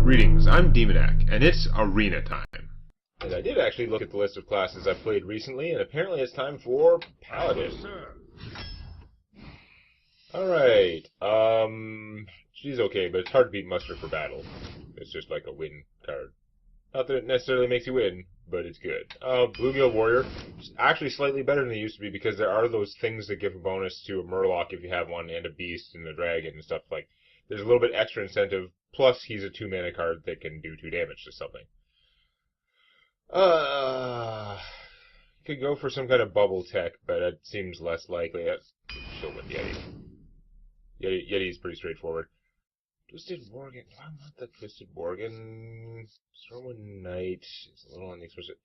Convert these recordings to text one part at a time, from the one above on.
Greetings, I'm Demonac, and it's arena time. And I did actually look at the list of classes I've played recently, and apparently it's time for Paladin. Alright, she's okay, but it's hard to beat Muster for battle. It's just like a win card. Not that it necessarily makes you win, but it's good. Bluegill Warrior, actually slightly better than they used to be, because there are those things that give a bonus to a Murloc if you have one, and a Beast, and a Dragon, and stuff like. There's a little bit extra incentive, plus he's a 2-mana card that can do 2 damage to something. Could go for some kind of bubble tech, but it seems less likely. She'll win Yeti. Yeti's pretty straightforward. Twisted Worgen. I want the Twisted Worgen. Stormwind Knight is a little on the explicit.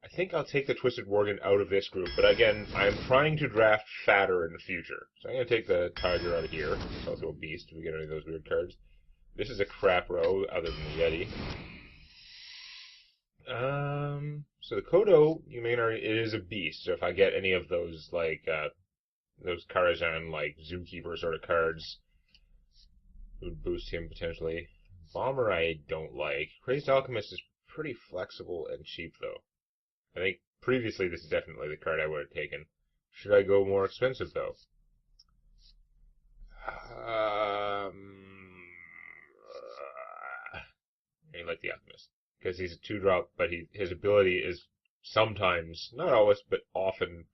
I think I'll take the Twisted Worgen out of this group, but again, I'm trying to draft fatter in the future. So I'm going to take the Tiger out of here. It's also a Beast if we get any of those weird cards. This is a crap row, other than the Yeti. So the Kodo, you may know, it is a Beast, so if I get any of those, like, those Karazhan, like, Zookeeper sort of cards, it would boost him potentially. Bomber I don't like. Crazed Alchemist is pretty flexible and cheap, though. I think previously this is definitely the card I would have taken. Should I go more expensive, though? I like the Alchemist. Because he's a 2-drop, but his ability is sometimes, not always, but often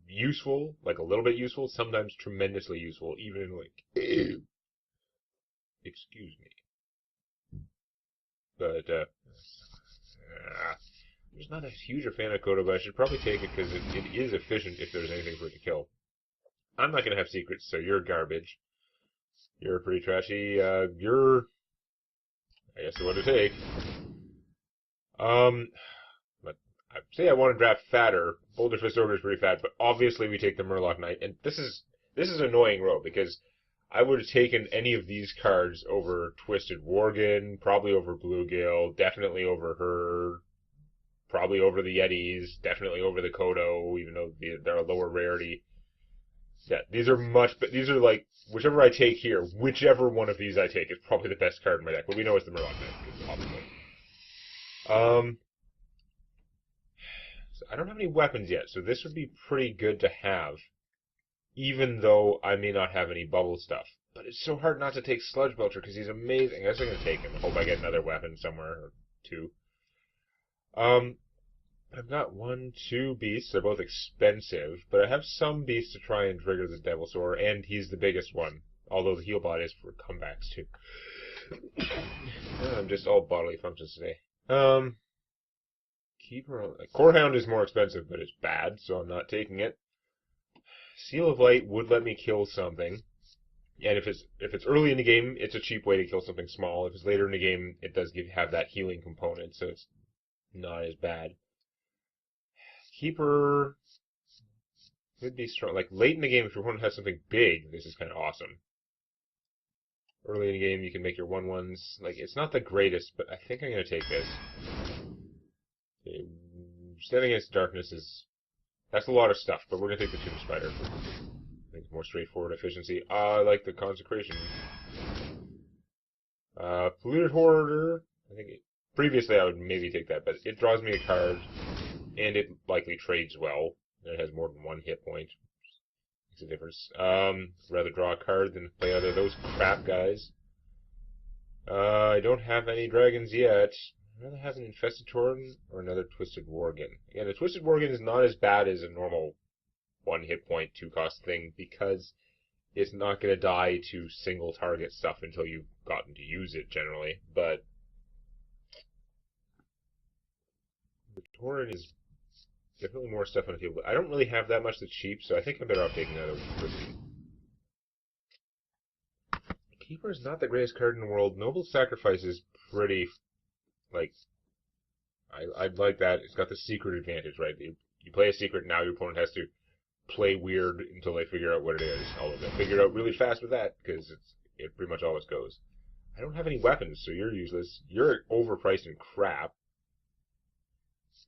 useful, like a little bit useful, sometimes tremendously useful, even in, like, excuse me. But, I'm just not a huge fan of Kodo, but I should probably take it because it is efficient if there's anything for it to kill. I'm not going to have secrets, so you're garbage. You're pretty trashy. You're, I guess, the one to take. But I say I want to draft fatter. Boulder Fist Ogre is pretty fat, but obviously we take the Murloc Knight, and this is annoying row because I would have taken any of these cards over Twisted Worgen, probably over Bluegill, definitely over her. Probably over the Yetis, definitely over the Kodo, even though they're a lower rarity. Yeah, these are like, whichever I take here, whichever one of these I take is probably the best card in my deck. But we know it's the Murloc Knight, obviously. So I don't have any weapons yet, so this would be pretty good to have. Even though I may not have any bubble stuff. But it's so hard not to take Sludge Belcher, because he's amazing. I guess I'm going to take him. I hope I get another weapon somewhere, or 2. I've got 1, 2 beasts. They're both expensive, but I have some beasts to try and trigger the Devilsaur, and he's the biggest one. Although the heal bot is for comebacks too. I'm just all bodily functions today. Corehound is more expensive, but it's bad, so I'm not taking it. Seal of Light would let me kill something, and if it's early in the game, it's a cheap way to kill something small. If it's later in the game, it does have that healing component, so it's not as bad. Keeper could be strong. Like, late in the game, if your opponent has something big, this is kind of awesome. Early in the game, you can make your 1/1s. Like, it's not the greatest, but I think I'm going to take this. Okay. Standing Against Darkness that's a lot of stuff, but we're going to take the Tomb Spider. I think it's more straightforward efficiency. I like the Consecration. Polluted Hoarder. Previously I would maybe take that, but it draws me a card. And it likely trades well. And it has more than 1 hit point. Makes a difference. Rather draw a card than play either of those crap guys. I don't have any dragons yet. I'd rather have an Infested Tauren or another Twisted Worgen. Again, the Twisted Worgen is not as bad as a normal 1 hit point, 2 cost thing, because it's not going to die to single target stuff until you've gotten to use it, generally. But the Tauren is definitely more stuff on the field, but I don't really have that much that's cheap, so I think I'm better off taking another Twisted. Keeper is not the greatest card in the world. Noble Sacrifice is pretty, like, I'd like that. It's got the secret advantage, right? You play a secret, now your opponent has to play weird until they figure out what it is. Although they'll figure it out really fast with that, because it pretty much always goes. I don't have any weapons, so you're useless. You're overpriced and crap.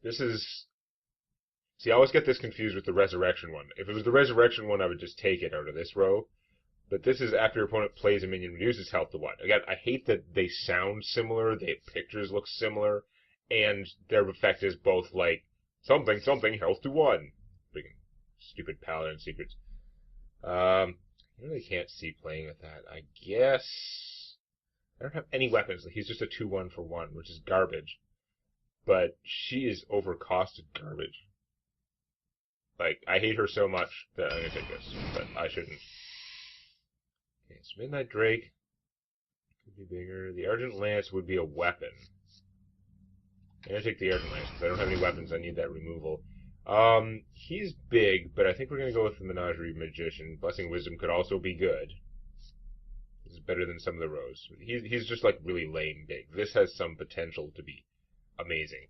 This is... See, I always get this confused with the Resurrection one. If it was the Resurrection one, I would just take it out of this row. But this is after your opponent plays a minion, reduces health to 1. Again, I hate that they sound similar, the pictures look similar, and their effect is both like, something, something, health to 1. Freaking stupid Paladin secrets. I really can't see playing with that. I guess I don't have any weapons. He's just a 2-1 for 1, which is garbage. But she is overcosted garbage. Like, I hate her so much that I'm gonna take this, but I shouldn't. Okay, so Midnight Drake could be bigger. The Argent Lance would be a weapon. I'm gonna take the Argent Lance because I don't have any weapons. I need that removal. He's big, but I think we're gonna go with the Menagerie Magician. Blessing Wisdom could also be good. This is better than some of the rows. He's just like really lame big. This has some potential to be amazing.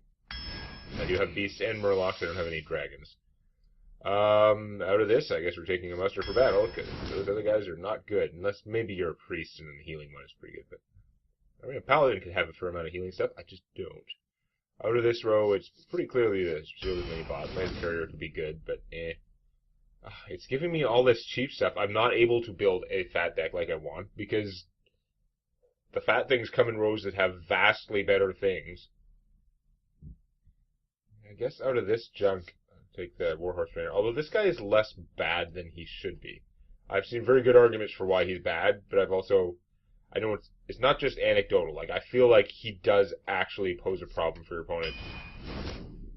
I do have Beasts and Murlocs. I don't have any dragons. Out of this, I guess we're taking a muster for battle, because those other guys are not good. Unless maybe you're a priest and then the healing one is pretty good. But I mean, a paladin could have a fair amount of healing stuff. I just don't. Out of this row, it's pretty clearly the Shielded Mini-Boss. Lance Carrier could be good, but eh. It's giving me all this cheap stuff. I'm not able to build a fat deck like I want, because the fat things come in rows that have vastly better things. I guess out of this junk, take the Warhorse Trainer. Although this guy is less bad than he should be. I've seen very good arguments for why he's bad, but I've also... I know it's not just anecdotal. Like, I feel like he does actually pose a problem for your opponent.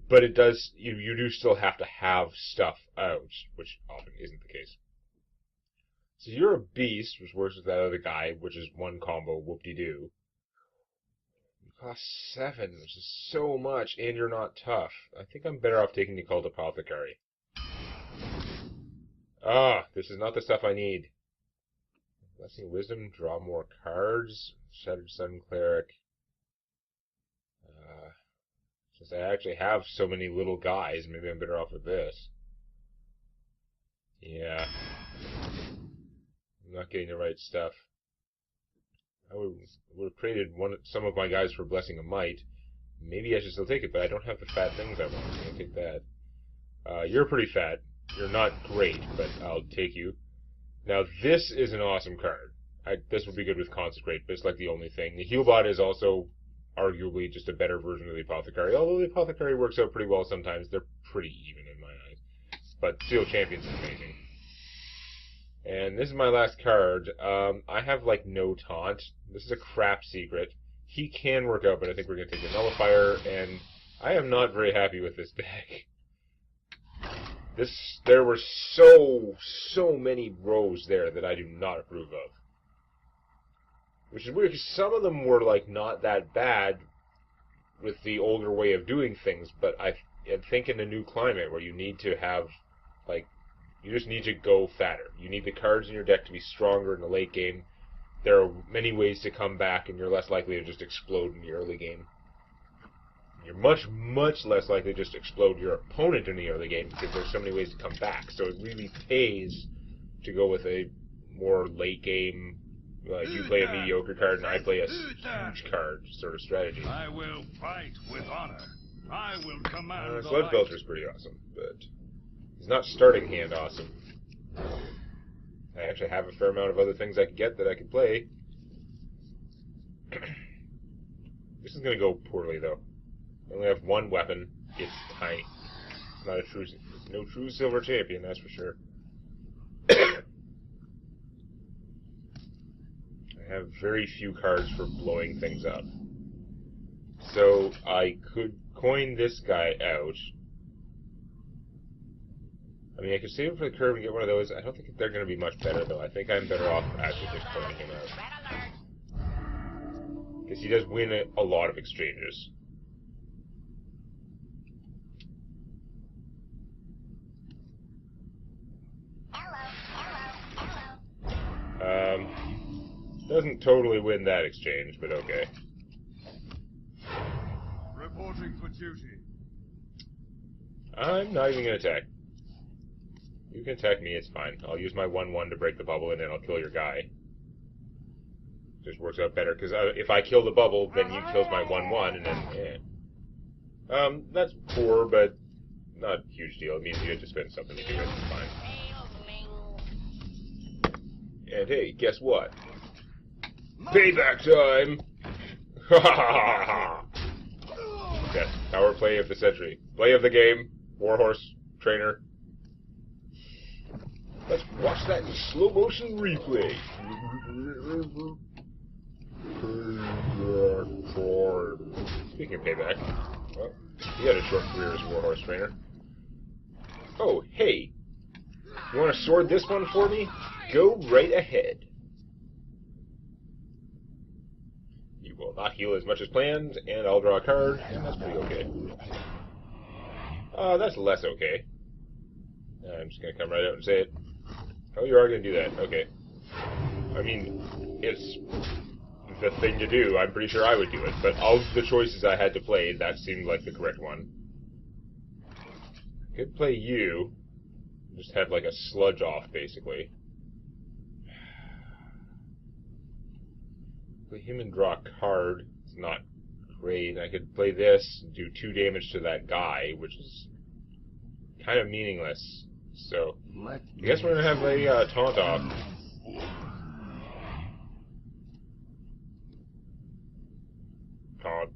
But it does... You do still have to have stuff out, which often isn't the case. So you're a beast, which works with that other guy, which is one combo, whoop-de-doo. You cost 7, which is so much, and you're not tough. I think I'm better off taking the Cult Apothecary. This is not the stuff I need. Blessing Wisdom, draw more cards. Shattered Sun Cleric. Since I actually have so many little guys, maybe I'm better off with this. Yeah. I'm not getting the right stuff. I would have traded some of my guys for Blessing of Might. Maybe I should still take it, but I don't have the fat things I want. I'm going to take that. You're pretty fat. You're not great, but I'll take you. Now, this is an awesome card. This would be good with Consecrate, but it's like the only thing. The Healbot is also arguably just a better version of the Apothecary, although the Apothecary works out pretty well sometimes. They're pretty even in my eyes. But Steel Champion's amazing. And this is my last card. I have, like, no taunt. This is a crap secret. He can work out, but I think we're going to take the Nullifier, and I am not very happy with this deck. There were so many rows there that I do not approve of. Which is weird, because some of them were, like, not that bad with the older way of doing things, but I think in a new climate where you need to have, like, you just need to go fatter. You need the cards in your deck to be stronger in the late game. There are many ways to come back, and you're less likely to just explode in the early game. You're much less likely to just explode your opponent in the early game, because there's so many ways to come back. So it really pays to go with a more late game, you play a mediocre card and I play a huge card sort of strategy. I will fight with honor. I will command Sludge Belcher's pretty awesome, but he's not starting hand awesome. I actually have a fair amount of other things I could get that I could play. This is going to go poorly, though. I only have one weapon. It's tiny. It's not no true silver champion, that's for sure. I have very few cards for blowing things up. So I could coin this guy out. I mean, I could save him for the curve and get one of those. I don't think they're going to be much better, though. I think I'm better off actually just coining him out. Because he does win a lot of exchanges. Doesn't totally win that exchange, but okay. Reporting for duty. I'm not even going to attack. You can attack me, it's fine. I'll use my 1/1 to break the bubble, and then I'll kill your guy. Just works out better, because if I kill the bubble, then he kills my 1/1, and then, that's poor, but not a huge deal. It means you have to spend something to do it, it's fine. And hey, guess what? Payback time! Ha ha ha ha! Yes, power play of the century. Play of the game. Warhorse trainer. Let's watch that in slow motion replay. Speaking of payback, well, he had a short career as a Warhorse trainer. Oh, hey, you want to sword this one for me? Go right ahead. You will not heal as much as planned, and I'll draw a card, and that's pretty okay. That's less okay. I'm just going to come right out and say it. Oh, you are going to do that. Okay. I mean, it's the thing to do. I'm pretty sure I would do it. But of the choices I had to play, that seemed like the correct one. I could play you. Just have like a sludge off, basically. Play him and draw a card. It's not great. I could play this, do 2 damage to that guy, which is kind of meaningless. So, I guess we're going to have a taunt off. Taunt.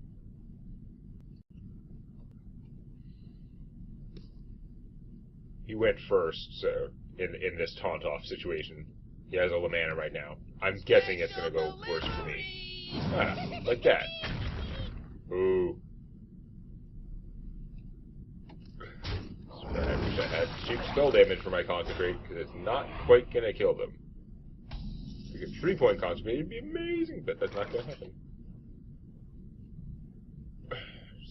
He went first, so, in this taunt off situation. He has a Lamana right now. I'm guessing it's going to go worse for me. Ah, like that. Ooh. I wish I had cheap spell damage for my Consecrate, because it's not quite going to kill them. If we get 3-point Consecrate, it'd be amazing, but that's not going to happen.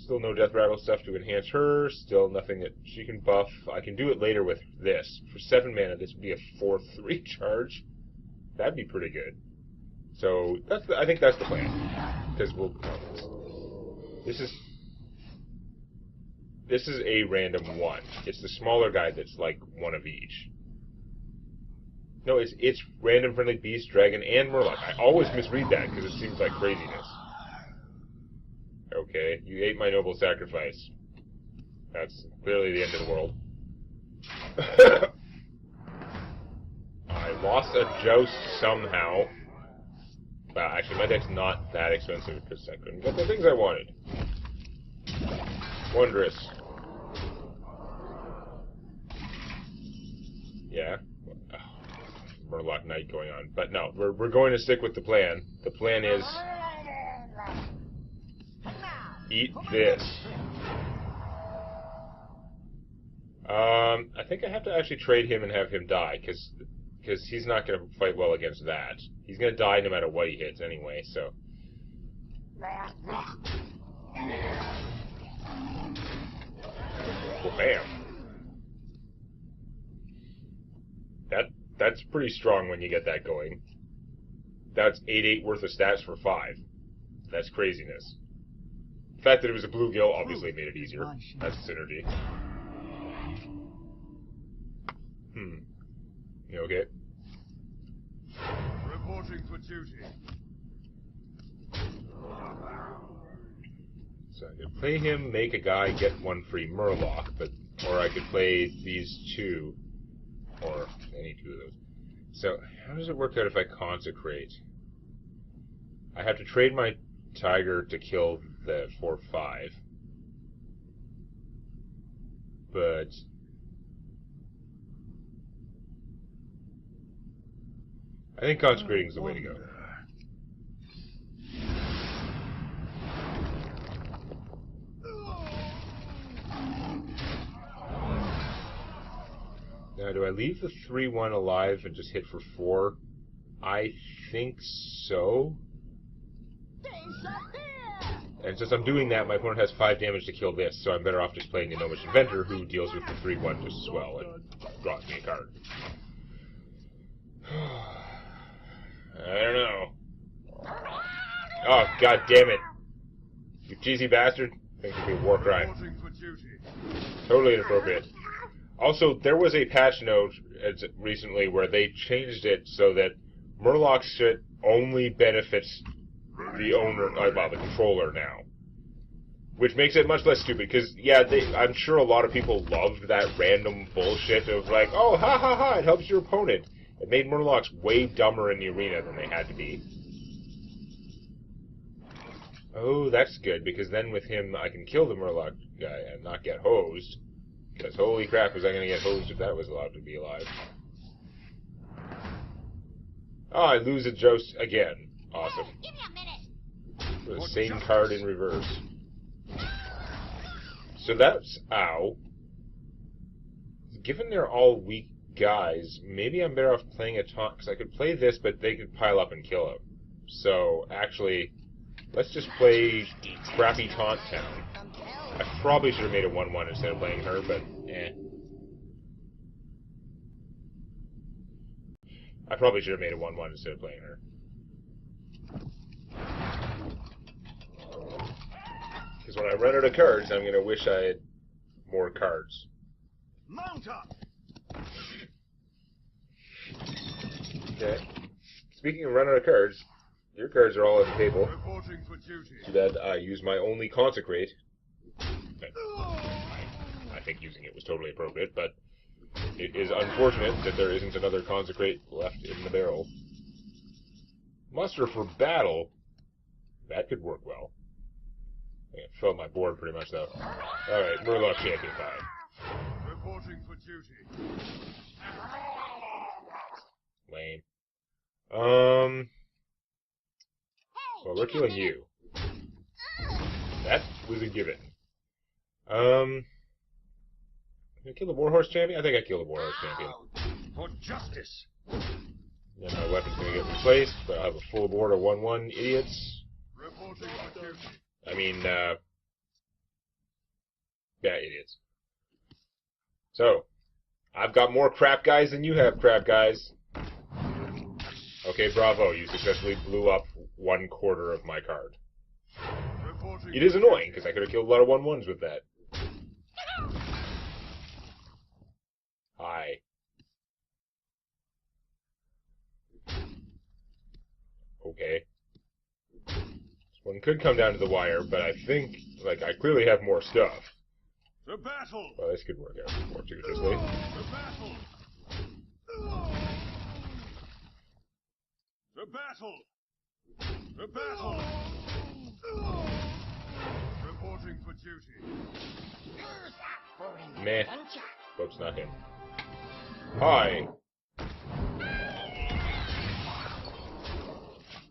Still no Death Rattle stuff to enhance her, still nothing that she can buff. I can do it later with this. For 7 mana, this would be a 4/3 charge. That'd be pretty good. So, I think that's the plan. Because This is a random one. It's the smaller guy that's like one of each. No, it's random friendly beast, dragon, and murloc. I always misread that because it seems like craziness. Okay, you ate my noble sacrifice. That's clearly the end of the world. I lost a joust somehow. Well, actually, my deck's not that expensive because I couldn't get the things I wanted. Wondrous. Yeah. Murloc Knight going on. But no, we're going to stick with the plan. The plan is... eat this. I think I have to actually trade him and have him die, because he's not going to fight well against that. He's going to die no matter what he hits anyway, so... Well, bam. That's pretty strong when you get that going. That's 8/8 worth of stats for 5. That's craziness. The fact that it was a bluegill obviously made it easier. That's synergy. You okay? Reporting for duty. So I could play him, make a guy, get 1 free Murloc, or I could play these 2, or any 2 of those. So how does it work out if I consecrate? I have to trade my tiger to kill the 4/5, but I think consecrating is the way to go. Now, do I leave the 3/1 alive and just hit for 4? I think so. And since I'm doing that, my opponent has 5 damage to kill this, so I'm better off just playing the Gnomish Inventor, who deals with the 3/1 just as well, and draws me a card. I don't know. Oh, god damn it. You cheesy bastard. Thinks it'd be a war crime. Totally inappropriate. Also, there was a patch note recently where they changed it so that Murloc shit only benefits the owner, well, the controller now. Which makes it much less stupid, because, yeah, I'm sure a lot of people loved that random bullshit of like, oh, ha ha ha, it helps your opponent. It made Murlocs way dumber in the arena than they had to be. Oh, that's good, because then with him I can kill the Murloc guy and not get hosed. Because holy crap, was I going to get hosed if that was allowed to be alive. Oh, I lose a Joust again. Awesome. Give me a minute. The same card in reverse. So that's... Ow. Given they're all weak guys, maybe I'm better off playing a taunt, because I could play this, but they could pile up and kill him. So, actually, let's just play crappy Taunt Town. I probably should have made a 1-1 instead of playing her, but eh. I probably should have made a 1-1 instead of playing her. Because when I run out of cards, I'm going to wish I had more cards. Mount up! Okay. Speaking of run out of cards, your cards are all on the table. Reporting for duty. Too bad I used my only Consecrate. I think using it was totally appropriate, but it is unfortunate that there isn't another Consecrate left in the barrel. Muster for battle. That could work well. I fill up my board pretty much, though. Alright, Murloc Champion 5. Reporting for duty. Lame. Well, we're killing you. That was a given. Did I kill the Warhorse Champion? I think I killed the Warhorse Champion. For justice. Then my weapon's gonna get replaced, but I have a full board of 1-1 idiots. Reporting for duty. I mean, yeah, idiots. So, I've got more crap guys than you have crap guys. Okay, bravo, you successfully blew up 1/4 of my card. Reporting It is annoying, because I could have killed a lot of 1-1s with that. Hi. Okay. This one could come down to the wire, but I think, like, I clearly have more stuff. The battle! Well, this could work out more fortuitously. The battle! The battle! The battle! Reporting for duty. Meh. Folks, not him. Hi.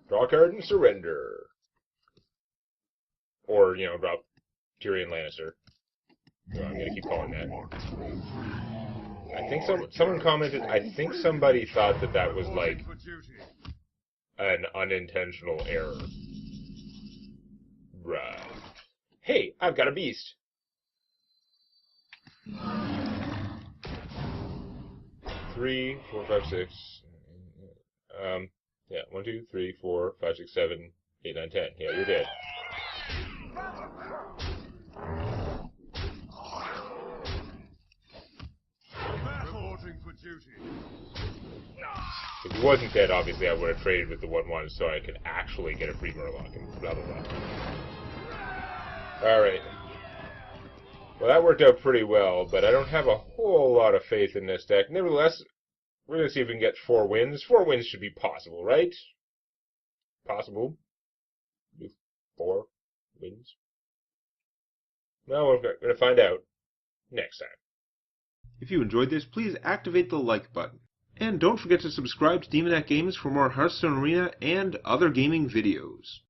Draw a card and surrender. Or, you know, drop Tyrion Lannister. So I'm gonna keep calling that. I think someone commented, I think somebody thought that that was like For duty. an unintentional error. Right. Hey, I've got a beast. 3, 4, 5, 6. Yeah, 1, 2, 3, 4, 5, 6, 7, 8, 9, 10. Yeah, you're dead. Reporting for duty. If he wasn't dead, obviously I would have traded with the 1-1 so I could actually get a free Murloc and blah blah blah. Alright. Well, that worked out pretty well, but I don't have a whole lot of faith in this deck. Nevertheless, we're going to see if we can get 4 wins. 4 wins should be possible, right? Possible. With 4 wins. Well, we're going to find out next time. If you enjoyed this, please activate the like button. And don't forget to subscribe to Demonac Games for more Hearthstone Arena and other gaming videos.